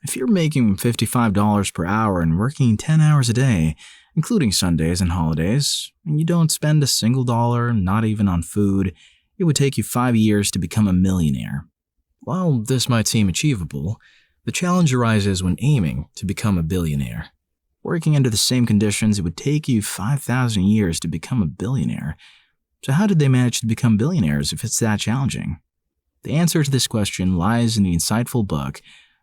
If you're making $55 per hour and working 10 hours a day, including Sundays and holidays, and you don't spend a single dollar, not even on food, it would take you 5 years to become a millionaire. While this might seem achievable, the challenge arises when aiming to become a billionaire. Working under the same conditions, it would take you 5,000 years to become a billionaire. So how did they manage to become billionaires if it's that challenging? The answer to this question lies in the insightful book,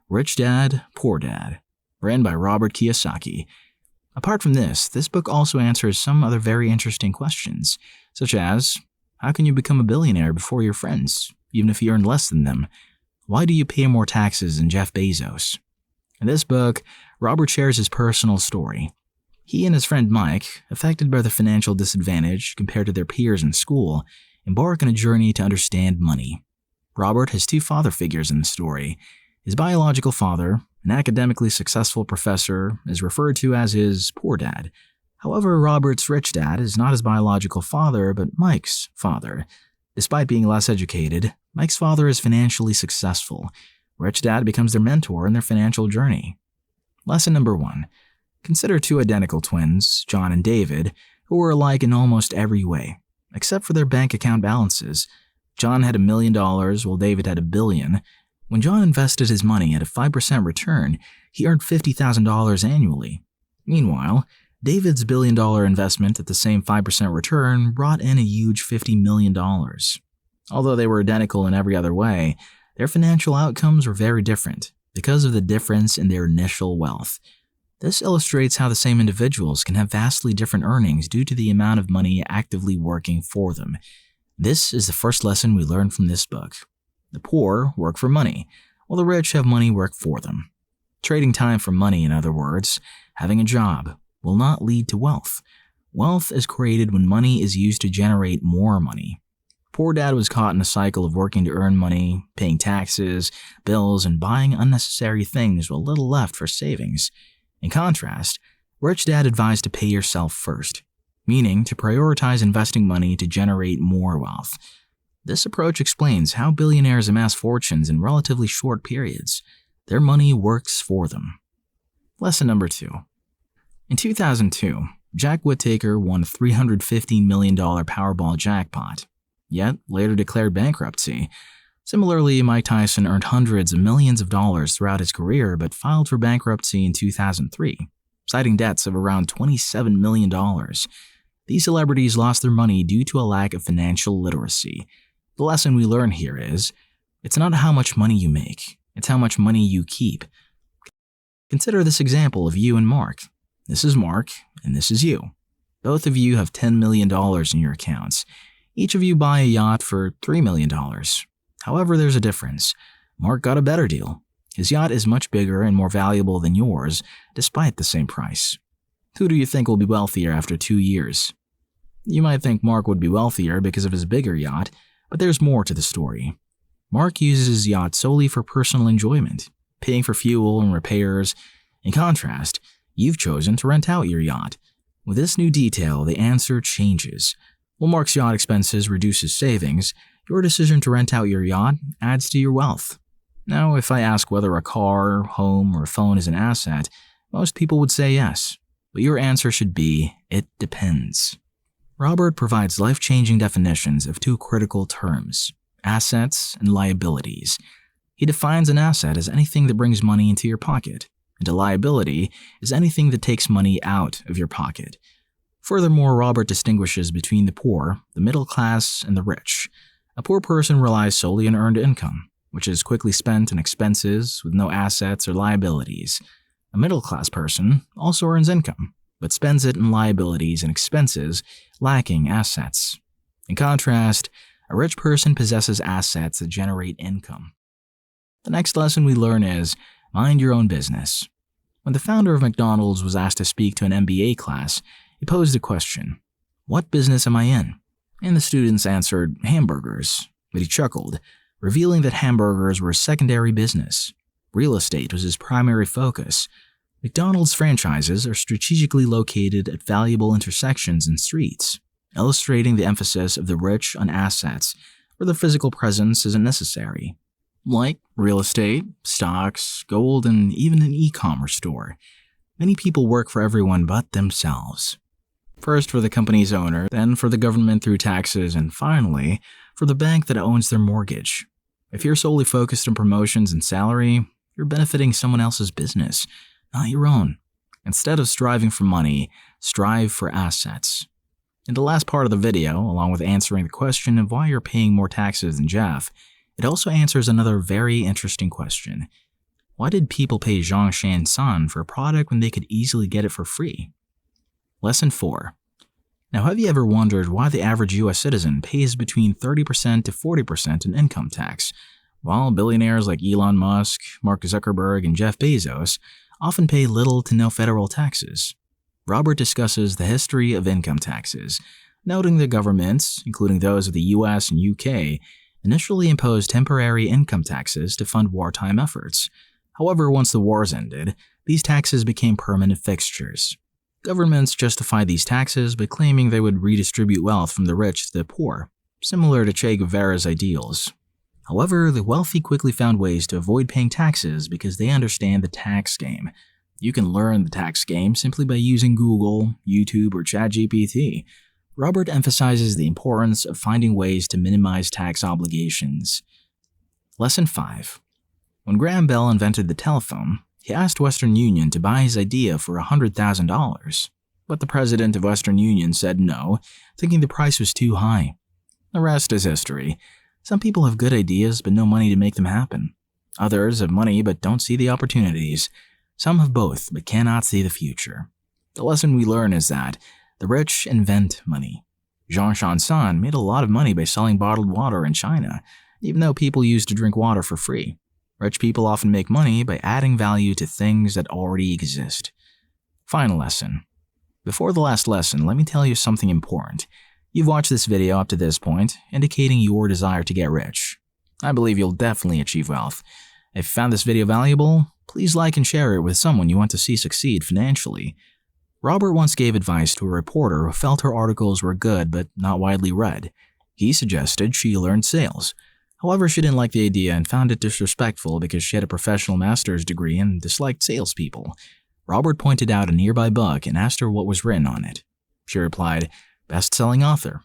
Rich Dad, Poor Dad, written by Robert Kiyosaki. Apart from this book also answers some other very interesting questions, such as, how can you become a billionaire before your friends, even if you earn less than them? Why do you pay more taxes than Jeff Bezos? In this book, Robert shares his personal story. He and his friend Mike, affected by their financial disadvantage compared to their peers in school, embark on a journey to understand money. Robert has two father figures in the story. His biological father, an academically successful professor, is referred to as his poor dad. However, Robert's rich dad is not his biological father, but Mike's father. Despite being less educated, Mike's father is financially successful. Rich dad becomes their mentor in their financial journey. Lesson number 1. Consider two identical twins, John and David, who were alike in almost every way, except for their bank account balances. John had $1 million while David had $1 billion. When John invested his money at a 5% return, he earned $50,000 annually. Meanwhile, David's $1 billion investment at the same 5% return brought in a huge $50 million. Although they were identical in every other way, their financial outcomes were very different because of the difference in their initial wealth. This illustrates how the same individuals can have vastly different earnings due to the amount of money actively working for them. This is the first lesson we learn from this book. The poor work for money, while the rich have money work for them. Trading time for money, in other words, having a job, will not lead to wealth. Wealth is created when money is used to generate more money. Poor dad was caught in a cycle of working to earn money, paying taxes, bills, and buying unnecessary things with little left for savings. In contrast, rich dad advised to pay yourself first, meaning to prioritize investing money to generate more wealth. This approach explains how billionaires amass fortunes in relatively short periods. Their money works for them. Lesson number 2. In 2002, Jack Whittaker won a $350 million Powerball jackpot, yet later declared bankruptcy. Similarly, Mike Tyson earned hundreds of millions of dollars throughout his career but filed for bankruptcy in 2003, citing debts of around $27 million. These celebrities lost their money due to a lack of financial literacy. The lesson we learn here is, it's not how much money you make, it's how much money you keep. Consider this example of you and Mark. This is Mark, and this is you. Both of you have $10 million in your accounts. Each of you buy a yacht for $3 million. However, there's a difference. Mark got a better deal. His yacht is much bigger and more valuable than yours, despite the same price. Who do you think will be wealthier after 2 years? You might think Mark would be wealthier because of his bigger yacht, but there's more to the story. Mark uses his yacht solely for personal enjoyment, paying for fuel and repairs. In contrast, you've chosen to rent out your yacht. With this new detail, the answer changes. While Mark's yacht expenses reduce his savings, your decision to rent out your yacht adds to your wealth. Now, if I ask whether a car, home, or phone is an asset, most people would say yes. But your answer should be, it depends. Robert provides life-changing definitions of two critical terms, assets and liabilities. He defines an asset as anything that brings money into your pocket, and a liability is anything that takes money out of your pocket. Furthermore, Robert distinguishes between the poor, the middle class, and the rich. A poor person relies solely on earned income, which is quickly spent on expenses with no assets or liabilities. A middle-class person also earns income, but spends it on liabilities and expenses, lacking assets. In contrast, a rich person possesses assets that generate income. The next lesson we learn is, mind your own business. When the founder of McDonald's was asked to speak to an MBA class, he posed a question, "What business am I in?" And the students answered, "Hamburgers." But he chuckled, revealing that hamburgers were a secondary business. Real estate was his primary focus. McDonald's franchises are strategically located at valuable intersections and streets, illustrating the emphasis of the rich on assets where their physical presence isn't necessary. like real estate, stocks, gold, and even an e-commerce store. Many people work for everyone but themselves. First for the company's owner, then for the government through taxes, and finally, for the bank that owns their mortgage. If you're solely focused on promotions and salary, you're benefiting someone else's business, not your own. Instead of striving for money, strive for assets. In the last part of the video, along with answering the question of why you're paying more taxes than Jeff, it also answers another very interesting question. Why did people pay Zhongshan San for a product when they could easily get it for free? Lesson 4. Now, have you ever wondered why the average US citizen pays between 30% to 40% in income tax, while billionaires like Elon Musk, Mark Zuckerberg, and Jeff Bezos often pay little to no federal taxes? Robert discusses the history of income taxes, noting that governments, including those of the US and UK, initially imposed temporary income taxes to fund wartime efforts. However, once the wars ended, these taxes became permanent fixtures. Governments justified these taxes by claiming they would redistribute wealth from the rich to the poor, similar to Che Guevara's ideals. However, the wealthy quickly found ways to avoid paying taxes because they understand the tax game. You can learn the tax game simply by using Google, YouTube, or ChatGPT. Robert emphasizes the importance of finding ways to minimize tax obligations. Lesson 5. When Graham Bell invented the telephone, he asked Western Union to buy his idea for $100,000, but the president of Western Union said no, thinking the price was too high. The rest is history. Some people have good ideas but no money to make them happen. Others have money but don't see the opportunities. Some have both but cannot see the future. The lesson we learn is that the rich invent money. Zhongshan San made a lot of money by selling bottled water in China, even though people used to drink water for free. Rich people often make money by adding value to things that already exist. Final lesson. Before the last lesson, let me tell you something important. You've watched this video up to this point, indicating your desire to get rich. I believe you'll definitely achieve wealth. If you found this video valuable, please like and share it with someone you want to see succeed financially. Robert once gave advice to a reporter who felt her articles were good but not widely read. He suggested she learn sales. However, she didn't like the idea and found it disrespectful because she had a professional master's degree and disliked salespeople. Robert pointed out a nearby book and asked her what was written on it. She replied, "Best-selling author."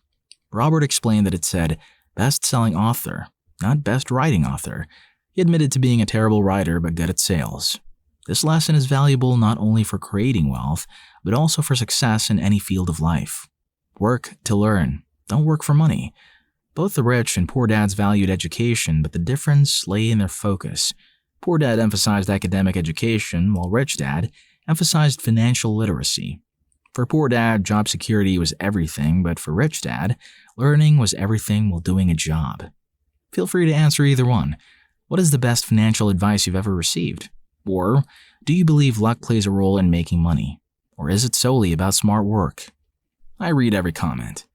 Robert explained that it said, "Best-selling author," not best writing author. He admitted to being a terrible writer but good at sales. This lesson is valuable not only for creating wealth, but also for success in any field of life. Work to learn. Don't work for money. Both the rich and poor dads valued education, but the difference lay in their focus. Poor dad emphasized academic education, while rich dad emphasized financial literacy. For poor dad, job security was everything, but for rich dad, learning was everything while doing a job. Feel free to answer either one. What is the best financial advice you've ever received? Or do you believe luck plays a role in making money? Or is it solely about smart work? I read every comment.